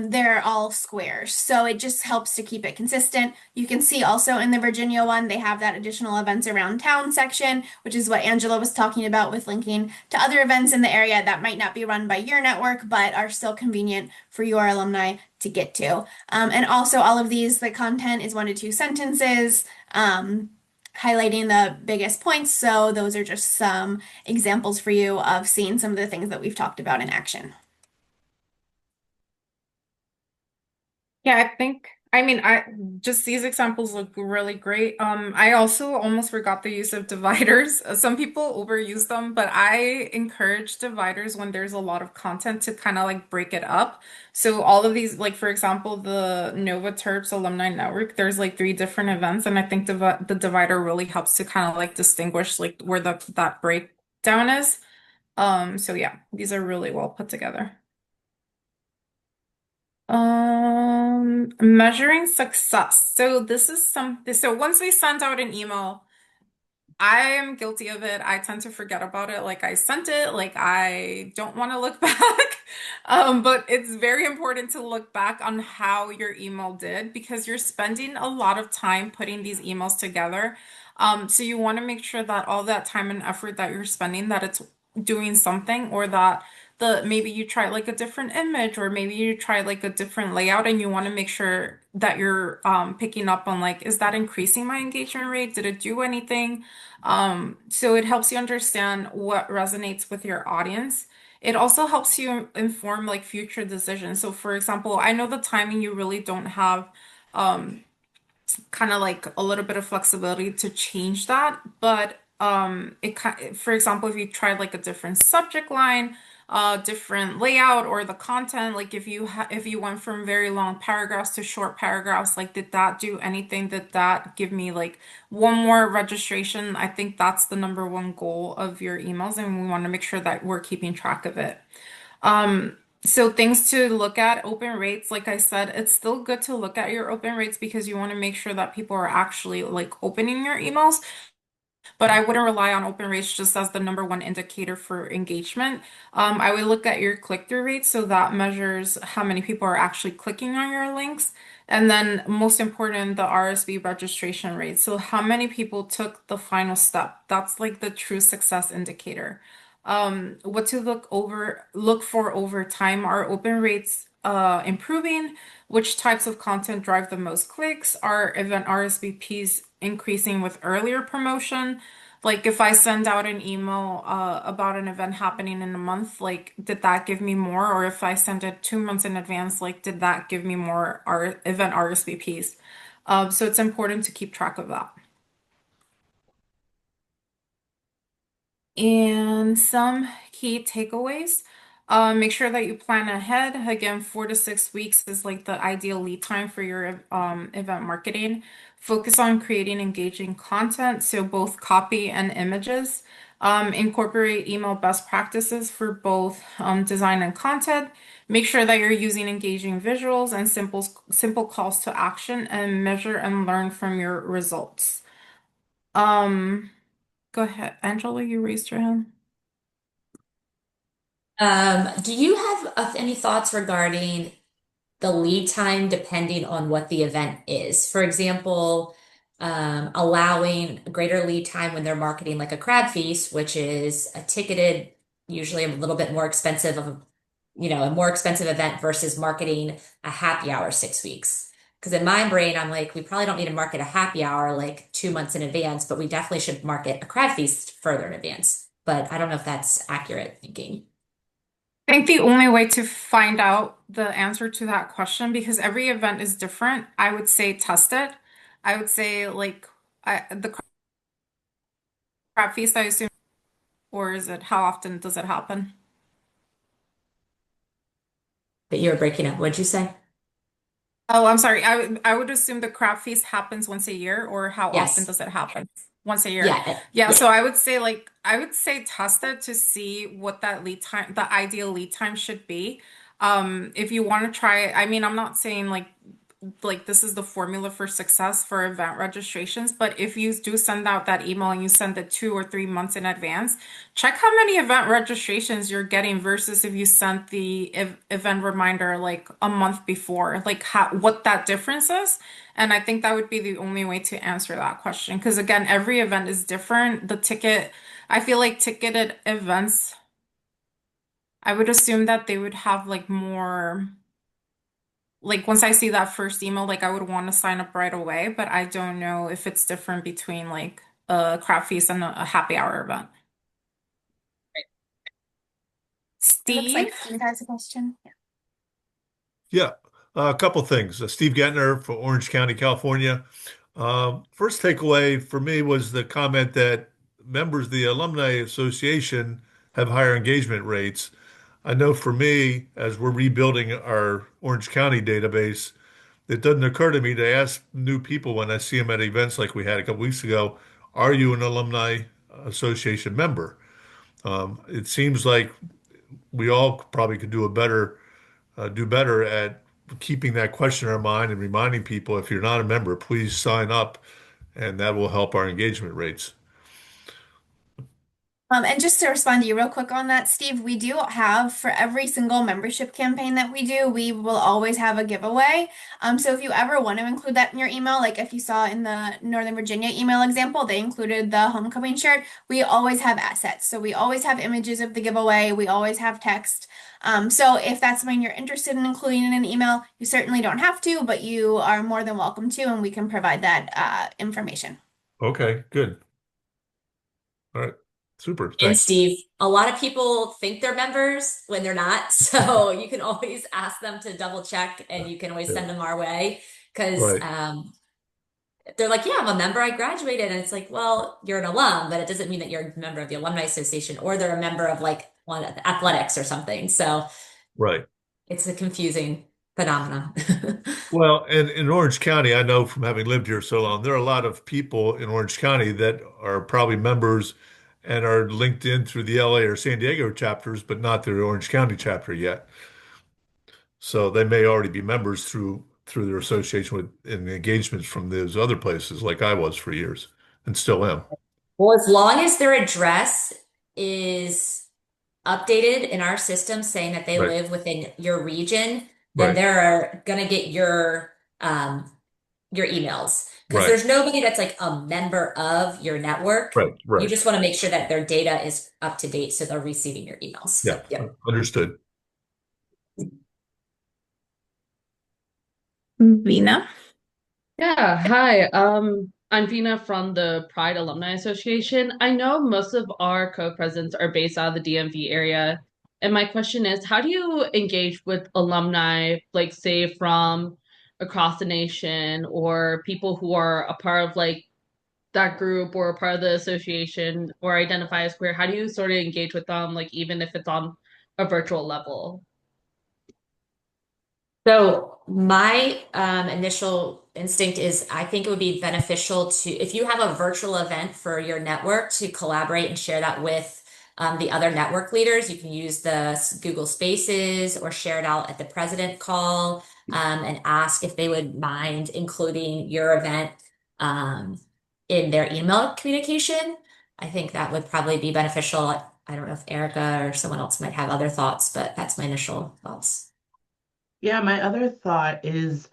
Speaker 2: they're all squares. So it just helps to keep it consistent. You can see also in the Virginia one, they have that additional events around town section, which is what Angela was talking about with linking to other events in the area that might not be run by your network, but are still convenient for your alumni to get to. And also all of these, the content is 1 to 2 sentences, highlighting the biggest points. So those are just some examples for you of seeing some of the things that we've talked about in action.
Speaker 1: Yeah, I mean, I just these examples look really great. I also almost forgot the use of dividers. Some people overuse them, but I encourage dividers when there's a lot of content to kind of like break it up. So all of these, like for example, the Nova Terps Alumni Network, there's like 3 different events, and I think the divider really helps to kind of like distinguish like where that breakdown is. So yeah, these are really well put together. Measuring success. So this is something, so once we send out an email, I am guilty of it. I tend to forget about it. Like I sent it, like I don't want to look back. But it's very important to look back on how your email did because you're spending a lot of time putting these emails together. So you want to make sure that all that time and effort that you're spending, that it's doing something or that the maybe you try like a different image or maybe you try like a different layout and you want to make sure that you're picking up on like, is that increasing my engagement rate? Did it do anything? So it helps you understand what resonates with your audience. It also helps you inform like future decisions. So for example, I know the timing you really don't have um kind of like a little bit of flexibility to change that, but for example, if you tried like a different subject line, different layout or the content, like if you went from very long paragraphs to short paragraphs, like did that do anything? Did that give me like one more registration? I think that's the number one goal of your emails, and we want to make sure that we're keeping track of it. So things to look at, open rates, like I said, it's still good to look at your open rates because you want to make sure that people are actually like opening your emails. But I wouldn't rely on open rates just as the number one indicator for engagement. I would look at your click-through rate, so that measures how many people are actually clicking on your links. And then most important, the RSV registration rate. So how many people took the final step? That's like the true success indicator. What to look for over time. Are open rates improving? Which types of content drive the most clicks? Are event RSVPs increasing with earlier promotion? Like if I send out an email about an event happening in a month, like did that give me more? Or if I send it 2 months in advance, like did that give me more event RSVPs? So it's important to keep track of that. And some key takeaways. Make sure that you plan ahead. Again, 4 to 6 weeks is like the ideal lead time for your event marketing. Focus on creating engaging content, so both copy and images. Incorporate email best practices for both design and content. Make sure that you're using engaging visuals and simple calls to action, and measure and learn from your results. Um, Go ahead, Angela, you raised your hand.
Speaker 3: Do you have any thoughts regarding the lead time depending on what the event is? For example, allowing a greater lead time when they're marketing like a crab feast, which is a ticketed, usually a little bit more expensive of a more expensive event versus marketing a happy hour 6 weeks. Because in my brain, I'm like, we probably don't need to market a happy hour like 2 months in advance, but we definitely should market a crab feast further in advance. But I don't know if that's accurate thinking.
Speaker 1: I think the only way to find out the answer to that question, because every event is different, I would say test it. I would say like the crab feast, I assume, or is it how often does it happen?
Speaker 3: But you were breaking up. What'd you say?
Speaker 1: Oh, I'm sorry. I would assume the crab feast happens once a year, or how often
Speaker 3: Yes.
Speaker 1: does it happen? Once a year.
Speaker 3: Yeah.
Speaker 1: Yeah,
Speaker 3: Yeah.
Speaker 1: so I would say like I would say test it to see what that lead time, the ideal lead time should be. If you want to try it, I mean, I'm not saying like this is the formula for success for event registrations, but if you do send out that email and you send it 2 or 3 months in advance, check how many event registrations you're getting versus if you sent the event reminder like a month before, like what that difference is. And I think that would be the only way to answer that question. Because again, every event is different. I feel like ticketed events, I would assume that they would have like more. Like once I see that first email, like I would want to sign up right away, but I don't know if it's different between like a crab feast and a happy hour event.
Speaker 2: It looks like
Speaker 1: Steve?
Speaker 2: Steve has a question.
Speaker 4: Yeah, a couple things. Steve Gettner for Orange County, California. First takeaway for me was the comment that members of the Alumni Association have higher engagement rates. I know for me, as we're rebuilding our Orange County database, it doesn't occur to me to ask new people when I see them at events like we had a couple weeks ago, are you an Alumni Association member? It seems like we all probably could do better at keeping that question in our mind and reminding people if you're not a member, please sign up, and that will help our engagement rates.
Speaker 2: And just to respond to you real quick on that, Steve, we do have for every single membership campaign that we do, we will always have a giveaway. So if you ever want to include that in your email, like if you saw in the Northern Virginia email example, they included the homecoming shirt. We always have assets. So we always have images of the giveaway. We always have text. So if that's something you're interested in including in an email, you certainly don't have to, but you are more than welcome to, and we can provide that information.
Speaker 4: Okay, good. All right. Super.
Speaker 3: And
Speaker 4: Thanks.
Speaker 3: Steve, a lot of people think they're members when they're not. So you can always ask them to double check and you can always
Speaker 4: Yeah.
Speaker 3: send them our way because
Speaker 4: Right.
Speaker 3: they're like, yeah, I'm a member. I graduated. And it's like, well, you're an alum, but it doesn't mean that you're a member of the Alumni Association or they're a member of like one of the athletics or something. So
Speaker 4: Right.
Speaker 3: it's a confusing phenomenon.
Speaker 4: Well, and in Orange County, I know from having lived here so long, there are a lot of people in Orange County that are probably members and are linked in through the LA or San Diego chapters, but not their Orange County chapter yet. So they may already be members through their association with and engagements from those other places, like I was for years and still am.
Speaker 3: Well, as long as their address is updated in our system saying that they
Speaker 4: Right.
Speaker 3: live within your region, then
Speaker 4: Right.
Speaker 3: they're gonna get your emails. Because
Speaker 4: Right.
Speaker 3: there's nobody that's like a member of your network.
Speaker 4: Right.
Speaker 3: You
Speaker 4: Right.
Speaker 3: just want to make sure that their data is up to date so they're receiving your emails. So,
Speaker 4: Yeah.
Speaker 3: yep.
Speaker 4: Understood.
Speaker 1: Vina?
Speaker 5: Yeah, hi. I'm Vina from the Pride Alumni Association. I know most of our co-presidents are based out of the DMV area. And my question is, how do you engage with alumni, like say from across the nation or people who are a part of like that group or a part of the association or identify as queer? How do you sort of engage with them, like even if it's on a virtual level?
Speaker 3: So my initial instinct is I think it would be beneficial to, if you have a virtual event for your network, to collaborate and share that with the other network leaders. You can use the Google Spaces or share it out at the president call and ask if they would mind including your event um, in their email communication. I think that would probably be beneficial. I don't know if Erica or someone else might have other thoughts, but that's my initial thoughts.
Speaker 6: Yeah, my other thought is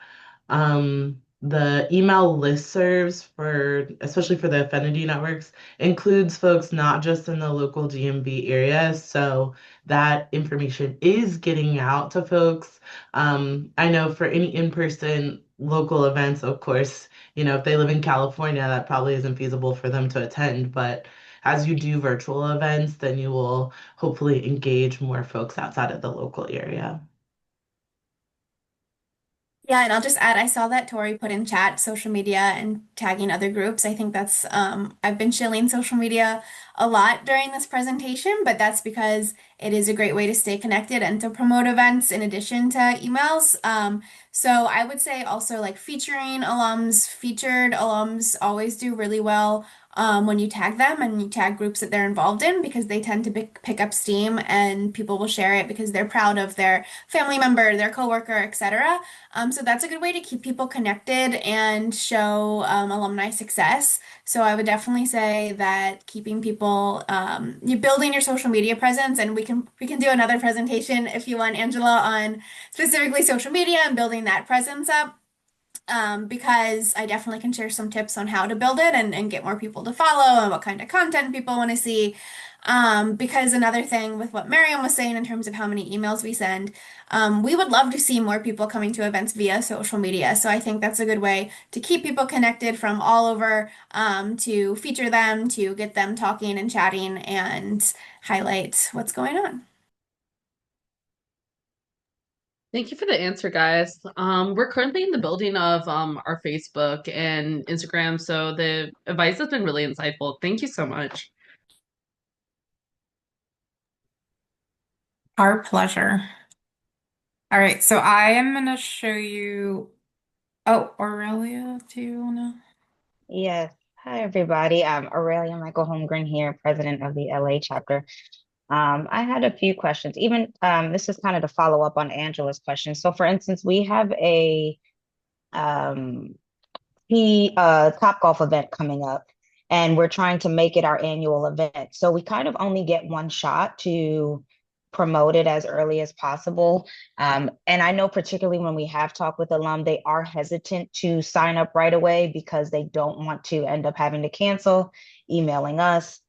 Speaker 6: the email listservs for, especially for the affinity networks, includes folks not just in the local DMV area. So that information is getting out to folks. I know for any in-person local events, of course, if they live in California, that probably isn't feasible for them to attend. But as you do virtual events, then you will hopefully engage more folks outside of the local area.
Speaker 2: Yeah, and I'll just add, I saw that Tori put in chat social media and tagging other groups. I think that's, I've been shilling social media a lot during this presentation, but that's because it is a great way to stay connected and to promote events in addition to emails. So I would say also like featuring alums, featured alums always do really well. When you tag them and you tag groups that they're involved in because they tend to pick up steam and people will share it because they're proud of their family member, their coworker, etc. So that's a good way to keep people connected and show alumni success. So I would definitely say that keeping people, you building your social media presence, and we can do another presentation if you want, Angela, on specifically social media and building that presence up because I definitely can share some tips on how to build it and get more people to follow and what kind of content people want to see. Because another thing with what Miriam was saying in terms of how many emails we send, we would love to see more people coming to events via social media. So I think that's a good way to keep people connected from all over, to feature them, to get them talking and chatting and highlight what's going on.
Speaker 5: Thank you for the answer, guys. We're currently in the building of our Facebook and Instagram, so the advice has been really insightful. Thank you so much.
Speaker 1: Our pleasure. All right, so I am gonna show you. Oh, Aurelia, do you wanna?
Speaker 7: Yes. Hi, everybody. I'm Aurelia Michael Holmgren here, president of the LA chapter. I had a few questions. Even this is kind of to follow up on Angela's question. So, for instance, we have a um, Top Golf event coming up, and we're trying to make it our annual event. So we kind of only get one shot to promote it as early as possible. And I know particularly when we have talked with alum, they are hesitant to sign up right away because they don't want to end up having to cancel, emailing us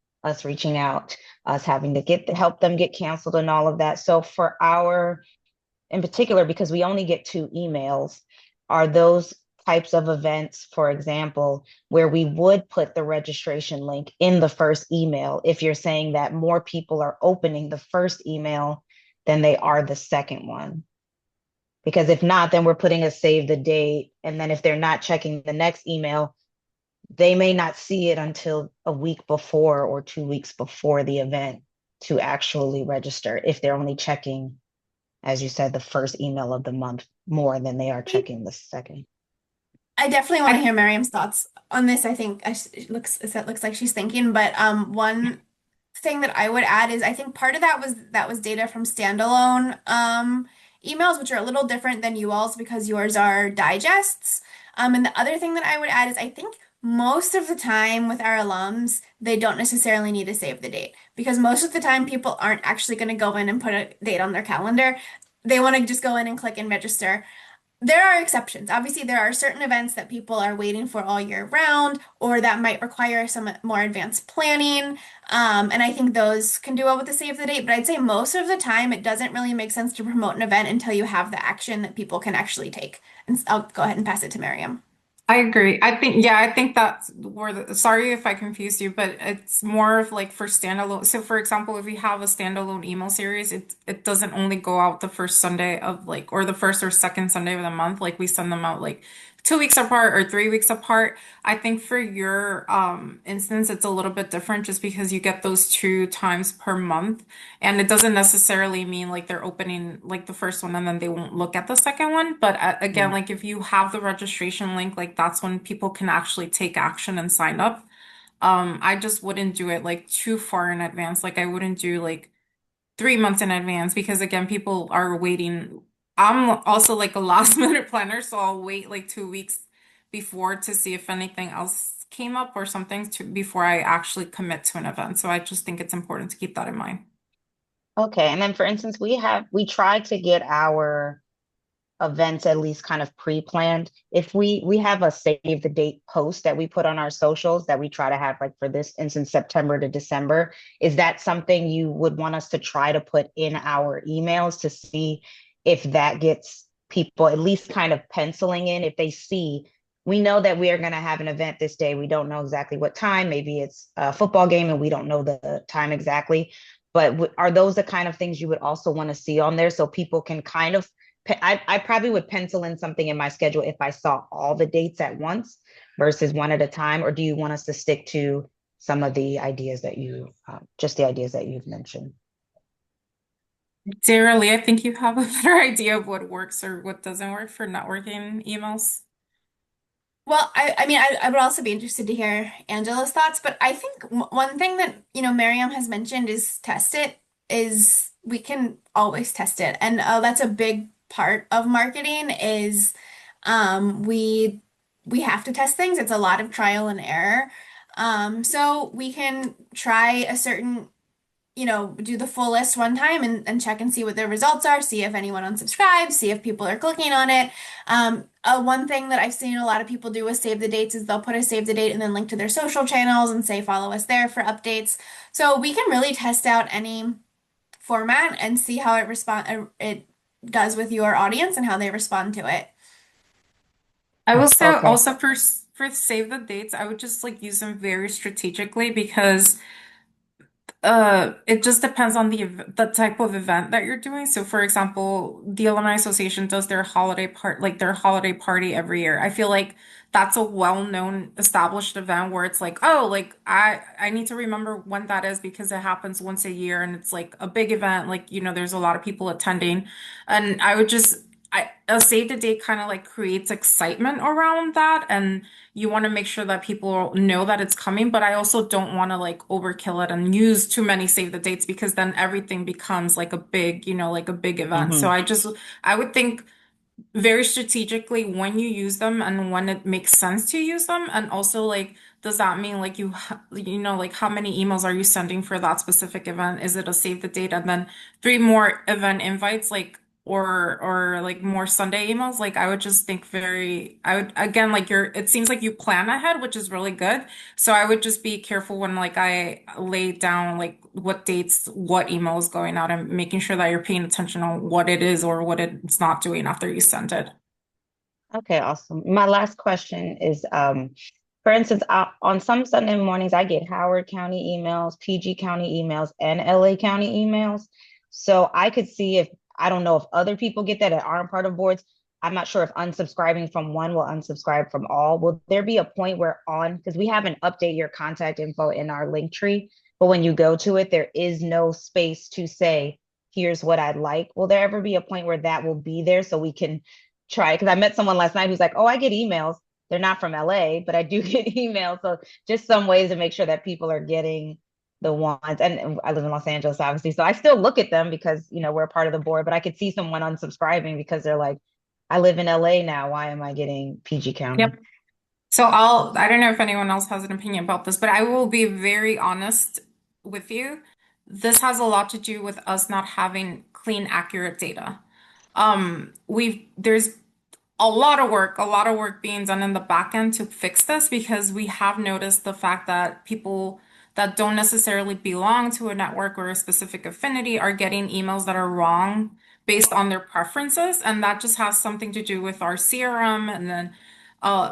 Speaker 7: reaching out, us having to help them get canceled and all of that. So for our in particular, because we only get 2 emails, are those types of events, for example, where we would put the registration link in the first email if you're saying that more people are opening the first email than they are the second one? Because if not, then we're putting a save the date. And then if they're not checking the next email, they may not see it until a week before or 2 weeks before the event to actually register if they're only checking, as you said, the first email of the month more than they are checking the second.
Speaker 2: I definitely want to
Speaker 1: I
Speaker 2: hear Miriam's thoughts on this. I think it looks like she's thinking, but one thing that I would add is I think part of that was data from standalone emails, which are a little different than you all's because yours are digests. And the other thing that I would add is I think most of the time with our alums, they don't necessarily need to save the date because most of the time people aren't actually going to go in and put a date on their calendar. They want to just go in and click and register. There are exceptions. Obviously, there are certain events that people are waiting for all year round, or that might require some more advanced planning. And I think those can do well with the save the date. But I'd say most of the time, it doesn't really make sense to promote an event until you have the action that people can actually take. And I'll go ahead and pass it to Miriam.
Speaker 1: I agree. I think that's where sorry if I confused you, but it's more of like for standalone. So for example, if we have a standalone email series, it doesn't only go out the first Sunday of like or the first or second Sunday of the month. Like we send them out like 2 weeks apart or 3 weeks apart. I think for your instance, it's a little bit different just because you get those 2 times per month. And it doesn't necessarily mean like they're opening like the first one and then they won't look at the second one. But again, like if you have the registration link, like that's when people can actually take action and sign up. I just wouldn't do it like too far in advance. Like I wouldn't do like 3 months in advance because again, people are waiting. I'm also like a last minute planner, so I'll wait like 2 weeks before to see if anything else came up or something to before I actually commit to an event. So I just think it's important to keep that in mind.
Speaker 7: Okay, and then for instance, we try to get our events at least kind of pre-planned. If we have a save the date post that we put on our socials that we try to have, like for this instance, September to December, is that something you would want us to try to put in our emails to see if that gets people at least kind of penciling in if they see we know that we are going to have an event this day. We don't know exactly what time. Maybe it's a football game and we don't know the time exactly. But are those the kind of things you would also want to see on there so people can kind of, I probably would pencil in something in my schedule if I saw all the dates at once versus one at a time? Or do you want us to stick to some of the ideas that just the ideas that you've mentioned?
Speaker 1: Dear Lee, I think you have a better idea of what works or what doesn't work for networking emails.
Speaker 2: Well, I mean, I would also be interested to hear Angela's thoughts, but I think one thing that, Miriam has mentioned is test it, is we can always test it. And that's a big part of marketing is we have to test things. It's a lot of trial and error. So we can try a certain do the full list one time and check and see what their results are, see if anyone unsubscribes, see if people are clicking on it. One thing that I've seen a lot of people do with save the dates is they'll put a save the date and then link to their social channels and say follow us there for updates. So we can really test out any format and see how it does with your audience and how they respond to it.
Speaker 1: I will say
Speaker 7: Okay.
Speaker 1: also for save the dates, I would just like use them very strategically because it just depends on the type of event that you're doing. So, for example, the Alumni Association does their holiday party every year. I feel like that's a well-known established event where it's like, oh, like I need to remember when that is because it happens once a year and it's like a big event. Like, there's a lot of people attending, and I would just a save the date kind of like creates excitement around that and you want to make sure that people know that it's coming, but I also don't want to like overkill it and use too many save the dates because then everything becomes like a big, like a big event. So
Speaker 7: Hmm.
Speaker 1: I would think very strategically when you use them and when it makes sense to use them. And also, like, does that mean like like how many emails are you sending for that specific event? Is it a save the date and then three more event invites, like, or like more Sunday emails? Like, I would just think I would again, like it seems like you plan ahead, which is really good. So I would just be careful when like I lay down like what dates, what email is going out and making sure that you're paying attention on what it is or what it's not doing after you send it.
Speaker 7: Okay, awesome. My last question is, for instance, on some Sunday mornings, I get Howard County emails, PG County emails, and LA County emails. So I could see if, I don't know if other people get that aren't part of boards. I'm not sure if unsubscribing from one will unsubscribe from all. Will there be a point where because we haven't updated your contact info in our link tree, but when you go to it, there is no space to say, here's what I'd like. Will there ever be a point where that will be there so we can try? Because I met someone last night who's like, oh, I get emails. They're not from LA, but I do get emails. So just some ways to make sure that people are getting the ones. And I live in Los Angeles, obviously. So I still look at them because, we're a part of the board, but I could see someone unsubscribing because they're like, I live in LA now. Why am I getting PG County?
Speaker 1: Yep. So I don't know if anyone else has an opinion about this, but I will be very honest with you. This has a lot to do with us not having clean, accurate data. There's a lot of work being done in the back end to fix this because we have noticed the fact that people that don't necessarily belong to a network or a specific affinity are getting emails that are wrong based on their preferences. And that just has something to do with our CRM. And then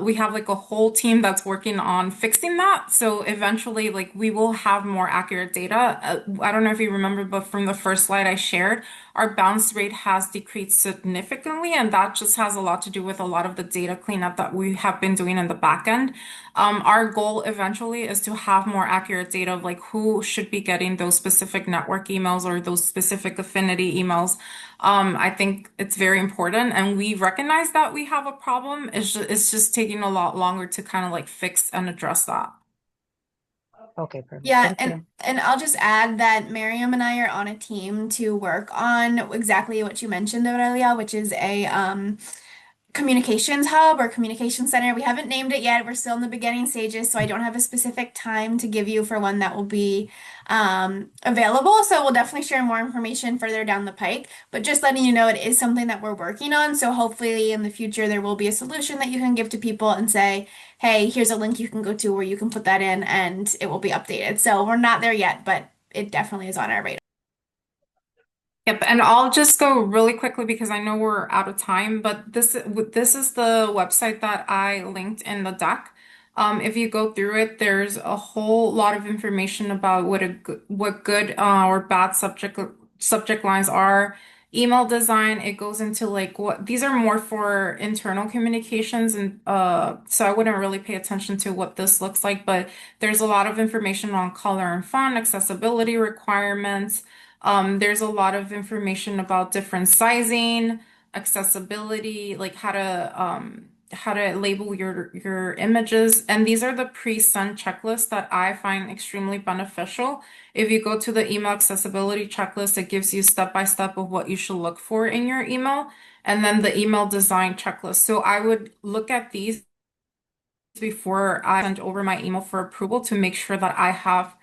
Speaker 1: we have like a whole team that's working on fixing that. So eventually, like we will have more accurate data. I don't know if you remember, but from the first slide I shared, our bounce rate has decreased significantly, and that just has a lot to do with a lot of the data cleanup that we have been doing in the back end. Our goal eventually is to have more accurate data of like who should be getting those specific network emails or those specific affinity emails. I think it's very important, and we recognize that we have a problem. It's just taking a lot longer to kind of like fix and address that.
Speaker 7: Okay, perfect.
Speaker 2: Yeah,
Speaker 7: Thank you.
Speaker 2: and I'll just add that Miriam and I are on a team to work on exactly what you mentioned, Aurelia, which is a communications hub or communication center. We haven't named it yet. We're still in the beginning stages, so I don't have a specific time to give you for when that will be available. So we'll definitely share more information further down the pike. But just letting you know, it is something that we're working on. So hopefully in the future there will be a solution that you can give to people and say, hey, here's a link you can go to where you can put that in and it will be updated. So we're not there yet, but it definitely is on our radar.
Speaker 1: Yep, and I'll just go really quickly because I know we're out of time, but this is the website that I linked in the doc. If you go through it, there's a whole lot of information about what good or bad subject lines are. Email design, it goes into like what these are more for internal communications, and so I wouldn't really pay attention to what this looks like, but there's a lot of information on color and font, accessibility requirements. There's a lot of information about different sizing, accessibility, like how to label your images. And these are the pre-sent checklists that I find extremely beneficial. If you go to the email accessibility checklist, it gives you step by step of what you should look for in your email, and then the email design checklist. So I would look at these before I send over my email for approval to make sure that I have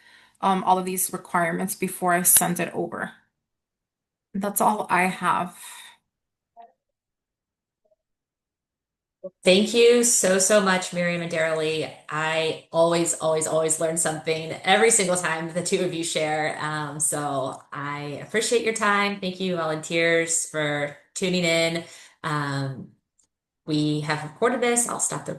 Speaker 1: all of these requirements before I send it over. That's all I have.
Speaker 3: Thank you so, so much, Miriam and Daralee. I always, always, always learn something every single time the two of you share. So I appreciate your time. Thank you, volunteers, for tuning in. We have recorded this. I'll stop the